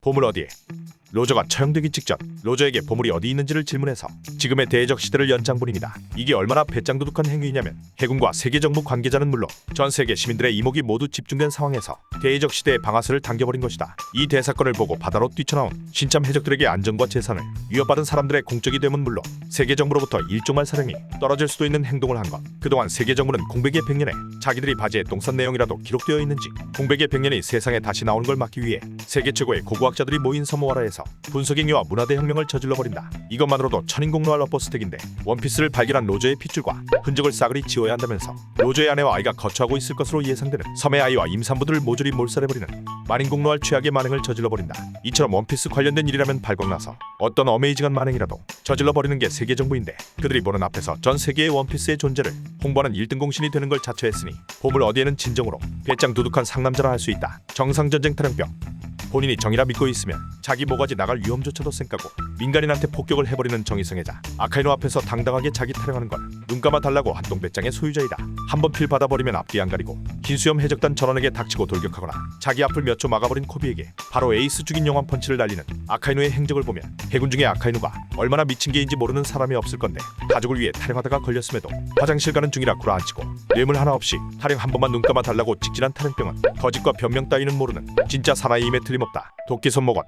보물 어디에? 로저가 처형되기 직전 로저에게 보물이 어디 있는지를 질문해서 지금의 대적 시대를 연장 분입니다. 이게 얼마나 배짱도둑한 행위냐면 해군과 세계 정부 관계자는 물론 전 세계 시민들의 이목이 모두 집중된 상황에서 대적 시대의 방아쇠를 당겨버린 것이다. 이 대사건을 보고 바다로 뛰쳐나온 신참 해적들에게 안전과 재산을 위협받은 사람들의 공적이 됨은 물론 세계 정부로부터 일종말 사령이 떨어질 수도 있는 행동을 한 것. 그동안 세계 정부는 공백의 100년에 자기들이 바지에 똥 싼 내용이라도 기록되어 있는지 공백의 100년이 세상에 다시 나오는 걸 막기 위해 세계 최고의 고고학자들이 모인 섬오하라에서 분석행위와 문화대혁명을 저질러버린다. 이것만으로도 천인공노할 업보스택인데 원피스를 발견한 로저의 핏줄과 흔적을 싸그리 지워야 한다면서 로저의 아내와 아이가 거처하고 있을 것으로 예상되는 섬의 아이와 임산부들을 모조리 몰살해버리는 만인공노할 최악의 만행을 저질러버린다. 이처럼 원피스 관련된 일이라면 발광나서 어떤 어메이징한 만행이라도 저질러버리는 게 세계 정부인데 그들이 보는 앞에서 전 세계의 원피스의 존재를 홍보하는 1등 공신이 되는 걸 자처했으니 보물 어디에는 진정으로 배짱 두둑한 상남자라 할 수 있다. 정상전쟁 타령병. 본인이 정이라 믿고 있으면 자기 모가지 나갈 위험조차도 쌩까고 민간인한테 폭격을 해버리는 정의성애자 아카이노 앞에서 당당하게 자기 타령하는 건 눈감아 달라고 한동 배짱의 소유자이다. 한번 필 받아버리면 앞뒤 안 가리고 긴수염 해적단 전원에게 닥치고 돌격하거나 자기 앞을 몇 초 막아버린 코비에게 바로 에이스 죽인 용암 펀치를 날리는 아카이노의 행적을 보면 해군 중에 아카이노가 얼마나 미친 개인지 모르는 사람이 없을 건데 가족을 위해 타령하다가 걸렸음에도 화장실 가는 중이라 구라앉히고 뇌물 하나 없이 타령 한 번만 눈감아 달라고 직진한 타령병은 거짓과 변명 따위는 모르는 진짜 사나이임에 틀림없다. 도끼 손목원.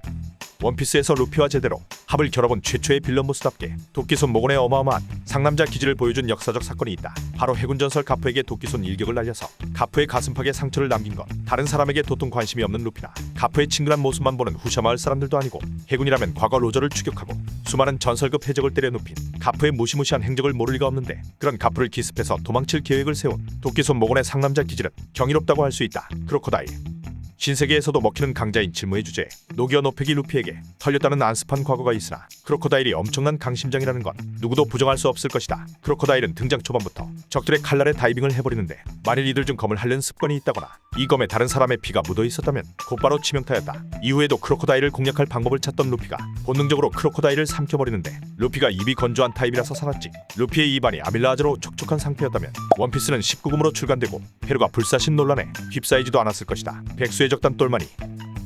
원피스에서 루피와 제대로 합을 겨뤄본 최초의 빌런 보스답게 도끼손 모건의 어마어마한 상남자 기질을 보여준 역사적 사건이 있다. 바로 해군 전설 가프에게 도끼손 일격을 날려서 가프의 가슴팍에 상처를 남긴 것. 다른 사람에게 도통 관심이 없는 루피나 가프의 친근한 모습만 보는 후샤 마을 사람들도 아니고 해군이라면 과거 로저를 추격하고 수많은 전설급 해적을 때려 눕힌 가프의 무시무시한 행적을 모를 리가 없는데 그런 가프를 기습해서 도망칠 계획을 세운 도끼손 모건의 상남자 기질은 경이롭다고 할 수 있다. 크로코다일. 신세계에서도 먹히는 강자인 질무의 주제에 녹여 노패기 루피에게 털렸다는 안습한 과거가 있으나 크로코다일이 엄청난 강심장이라는 건 누구도 부정할 수 없을 것이다. 크로코다일은 등장 초반부터 적들의 칼날에 다이빙을 해버리는데 만일 이들 중 검을 핥는 습관이 있다거나 이 검에 다른 사람의 피가 묻어 있었다면 곧바로 치명타였다. 이후에도 크로코다일을 공략할 방법을 찾던 루피가 본능적으로 크로코다일을 삼켜버리는데 루피가 입이 건조한 타입이라서 살았지. 루피의 입안이 아밀라아즈로 촉촉한 상태였다면 원피스는 19금으로 출간되고 페루가 불사신 논란에 휩싸이지도 않았을 것이다. 백수의 적단 똘마니.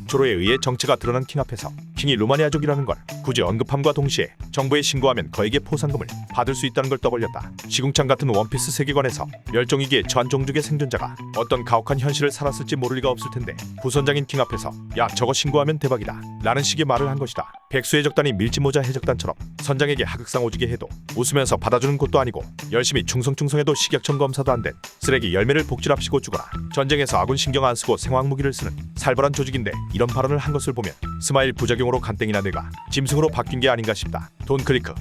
조로에 의해 정체가 드러난 킹 앞에서 킹이 루마니아족이라는 걸 굳이 언급함과 동시에 정부에 신고하면 거액의 포상금을 받을 수 있다는 걸 떠벌렸다. 시궁창 같은 원피스 세계관에서 멸종위기에 처한 종족의 생존자가 어떤 가혹한 현실을 살았을지 모를 리가 없을 텐데 부선장인 킹 앞에서 야 저거 신고하면 대박이다 라는 식의 말을 한 것이다. 백수의 적단이 밀짚모자 해적단처럼 선장에게 하극상 오지게 해도 웃으면서 받아주는 곳도 아니고 열심히 충성해도 식약청 검사도 안 된 쓰레기 열매를 복질합시고 주거나 전쟁에서 아군 신경 안 쓰고 생화학무기를 쓰는 살벌한 조직인데 이런 발언을 한 것을 보면 스마일 부작용으로 간땡이나 뇌가 짐승으로 바뀐 게 아닌가 싶다. 돈 클리크.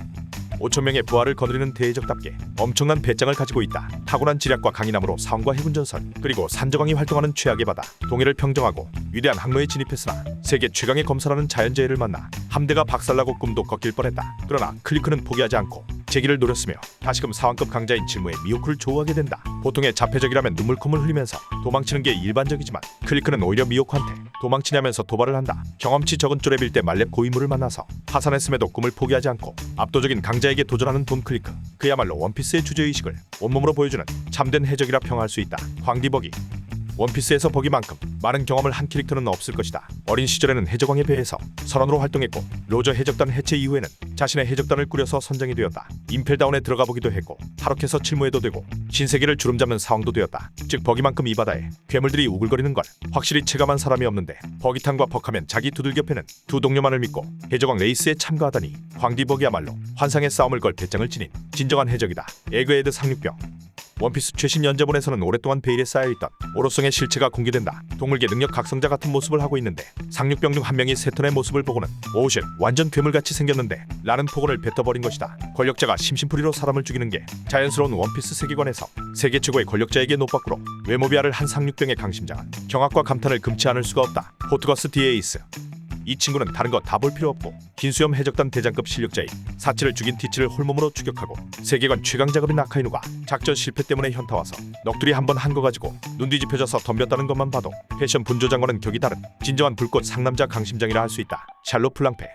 5천명의 부하를 거느리는 대적답게 엄청난 배짱을 가지고 있다. 타고난 지략과 강인함으로 사원과 해군 전선 그리고 산저강이 활동하는 최악의 바다 동해를 평정하고 위대한 항로에 진입했으나 세계 최강의 검사라는 자연재해를 만나 함대가 박살나고 꿈도 꺾일 뻔했다. 그러나 클리크는 포기하지 않고 재기를 노렸으며 다시금 사원급 강자인 질무의 미호크를 조우하게 된다. 보통의 자폐적이라면 눈물콧물 흘리면서 도망치는 게 일반적이지만 클리크는 오히려 미호크한테 도망치냐면서 도발을 한다. 경험치 적은 쪼레빌 때 말렙 고인물을 만나서 파산했음에도 꿈을 포기하지 않고 압도적인 강자에게 도전하는 돈 클리크. 그야말로 원피스의 주제의식을 온몸으로 보여주는 참된 해적이라 평할 수 있다. 광디버기. 원피스에서 버기만큼 많은 경험을 한 캐릭터는 없을 것이다. 어린 시절에는 해적왕의 배에서 선원으로 활동했고 로저 해적단 해체 이후에는 자신의 해적단을 꾸려서 선장이 되었다. 임펠다운에 들어가 보기도 했고 타록해서 칠무해도 되고 신세계를 주름잡는 사왕도 되었다. 즉 버기만큼 이 바다에 괴물들이 우글거리는 걸 확실히 체감한 사람이 없는데 버기탄과 벅하면 자기 두들겨패는 두 동료만을 믿고 해적왕 레이스에 참가하다니 광디버기야말로 환상의 싸움을 걸 배짱을 지닌 진정한 해적이다. 에그헤드 상륙병. 원피스 최신 연재본에서는 오랫동안 베일에 쌓여있던 오로성의 실체가 공개된다. 동물계 능력 각성자 같은 모습을 하고 있는데 상륙병 중 한 명이 세턴의 모습을 보고는 오우쉣 완전 괴물같이 생겼는데 라는 폭언을 뱉어버린 것이다. 권력자가 심심풀이로 사람을 죽이는 게 자연스러운 원피스 세계관에서 세계 최고의 권력자에게 노바꾸로 외모비아를 한 상륙병의 강심장은 경악과 감탄을 금치 않을 수가 없다. 포트거스 디에이스. 이 친구는 다른 거 다 볼 필요 없고 긴수염 해적단 대장급 실력자인 사치를 죽인 티치를 홀몸으로 추격하고 세계관 최강 작업인 아카이누가 작전 실패 때문에 현타와서 넋두리 한번 한 거 가지고 눈 뒤집혀져서 덤볐다는 것만 봐도 패션 분조장과는 격이 다른 진정한 불꽃 상남자 강심장이라 할 수 있다. 샬롯 플랑페.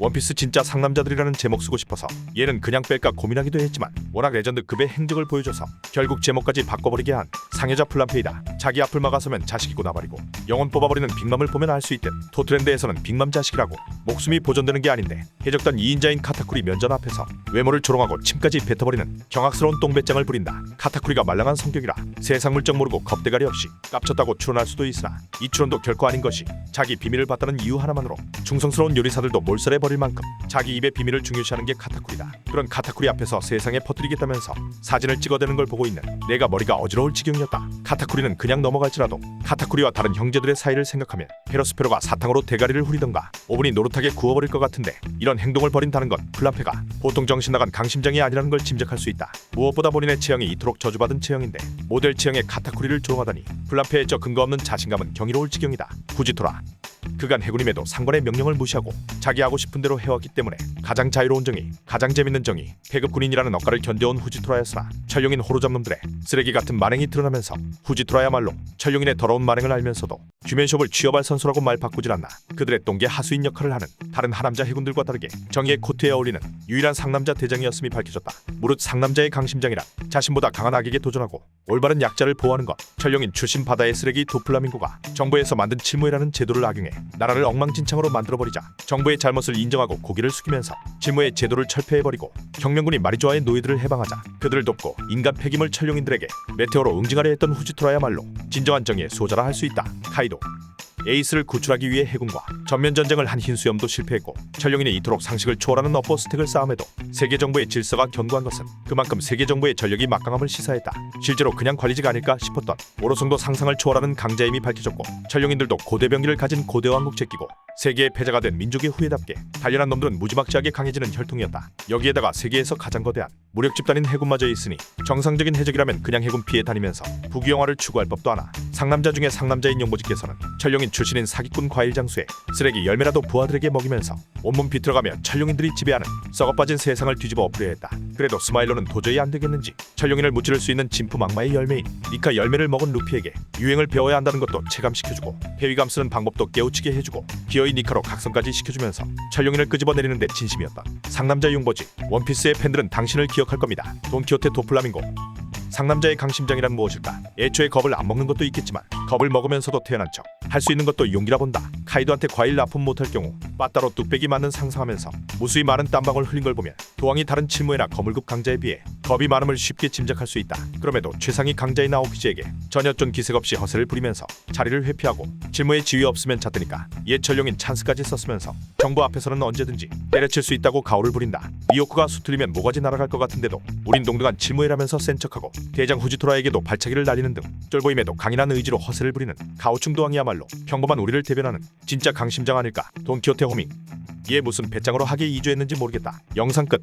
원피스 진짜 상남자들이라는 제목 쓰고 싶어서 얘는 그냥 뺄까 고민하기도 했지만 워낙 레전드급의 행적을 보여줘서 결국 제목까지 바꿔버리게 한 상여자 플란페이다. 자기 앞을 막아서면 자식이고 나발이고 영혼 뽑아버리는 빅맘을 보면 알 수 있듯 토트랜드에서는 빅맘 자식이라고 목숨이 보존되는 게 아닌데 해적단 2인자인 카타쿠리 면전 앞에서 외모를 조롱하고 침까지 뱉어버리는 경악스러운 똥배짱을 부린다. 카타쿠리가 말랑한 성격이라 세상 물정 모르고 겁대가리 없이 깝쳤다고 추론할 수도 있으나 이 추론도 결코 아닌 것이 자기 비밀을 봤다는 이유 하나만으로 충성스러운 요리사들도 몰살해버릴 만큼 자기 입의 비밀을 중요시하는 게 카타쿠리다. 그런 카타쿠리 앞에서 세상에 퍼뜨리겠다면서 사진을 찍어대는 걸 보고 있는 내가 머리가 어지러울 지경이었다. 카타쿠리는 그냥 넘어갈지라도 카타쿠리와 다른 형제들의 사이를 생각하면 페로스페로가 사탕으로 대가리를 후리던가 오븐이 노릇하게 구워버릴 것 같은데 이런 행동을 벌인다는 건 플란페가 보통 정신 나간 강심장이 아니라는 걸 짐작할 수 있다. 무엇보다 본인의 체형이 이토록 저주받은 체형인데 모델 체형의 카타쿠리를 조롱하다니 플란페의 저 근거 없는 자신감은 경이로울 지경이다. 후지토라 그간 해군임에도 상관의 명령을 무시하고 자기 하고 싶은 대로 해왔기 때문에 가장 자유로운 정의, 가장 재밌는 정의, 배급 군인이라는 억가를 견뎌온 후지토라였으나 천룡인 호로잡놈들의 쓰레기 같은 만행이 드러나면서 후지토라야말로 천룡인의 더러운 만행을 알면서도 휴맨숍을 취업할 선수라고 말 바꾸질 않나. 그들의 똥개 하수인 역할을 하는 다른 하남자 해군들과 다르게 정의의 코트에 어울리는 유일한 상남자 대장이었음이 밝혀졌다. 무릇 상남자의 강심장이란 자신보다 강한 악에게 도전하고 올바른 약자를 보호하는 것. 천룡인 출신 바다의 쓰레기 도플라밍고가 정부에서 만든 칠무회라는 제도를 악용해 나라를 엉망진창으로 만들어버리자 정부의 잘못을 인정하고 고개를 숙이면서 칠무의 제도를 철폐해버리고 경명군이 마리조아의 노예들을 해방하자 그들을 돕고 인간 폐기물 천룡인들에게 메테오로 응징하려 했던 후지토라야말로 진정한 정의의 수호자라 할 수 있다. 카이도 에이스를 구출하기 위해 해군과 전면전쟁을 한 흰수염도 실패했고 천룡인이 이토록 상식을 초월하는 업보 스택을 쌓음에도 세계정부의 질서가 견고한 것은 그만큼 세계정부의 전력이 막강함을 시사했다. 실제로 그냥 관리직 아닐까 싶었던 오로성도 상상을 초월하는 강자임이 밝혀졌고 천룡인들도 고대병기를 가진 고대왕국 제끼고 세계의 패자가 된 민족의 후예답게 단련한 놈들은 무지막지하게 강해지는 혈통이었다. 여기에다가 세계에서 가장 거대한 무력 집단인 해군마저 있으니 정상적인 해적이라면 그냥 해군 피해 다니면서 부귀영화를 추구할 법도 하나. 상남자 중에 상남자인 용보지께서는 천룡인 출신인 사기꾼 과일 장수에 쓰레기 열매라도 부하들에게 먹이면서 온몸 비틀어가며 천룡인들이 지배하는 썩어빠진 세상을 뒤집어 엎으려 했다. 그래도 스마일로는 도저히 안 되겠는지 천룡인을 무찌를 수 있는 진품 악마의 열매인 니카 열매를 먹은 루피에게 유행을 배워야 한다는 것도 체감시켜주고 회의감 쓰는 방법도 깨우치게 해주고 기어이 니카로 각성까지 시켜주면서 천룡인을 끄집어내리는 데 진심이었던 상남자 용보지. 원피스의 팬들은 당신을 기억할 겁니다. 돈키호테 도플라밍고. 상남자의 강심장이란 무엇일까? 애초에 겁을 안 먹는 것도 있겠지만 겁을 먹으면서도 태어난 척 할 수 있는 것도 용기라 본다. 카이도한테 과일 납품 못할 경우 빠따로 뚝배기 맞는 상상하면서 무수히 많은 땀방울 흘린 걸 보면 도왕이 다른 칠무회나 거물급 강자에 비해 겁이 많음을 쉽게 짐작할 수 있다. 그럼에도 최상위 강자인 아오키즈에게 전혀 좀 기색 없이 허세를 부리면서 자리를 회피하고 칠무의 지위 없으면 잣드니까 옛 전룡인 찬스까지 썼으면서 정부 앞에서는 언제든지 때려칠 수 있다고 가오를 부린다. 미호쿠가 수틀리면 모가지 날아갈 것 같은데도 우린 동등한 칠무회라면서 센 척하고 대장 후지토라에게도 발차기를 날리는 등 쫄보임에도 강인한 의지로 허세를 부리는 가오충 도왕이야말로 평범한 우리를 대변하는 진짜 강심장 아닐까. 돈키호테 호밍. 얘 무슨 배짱으로 하게 이주했는지 모르겠다. 영상 끝.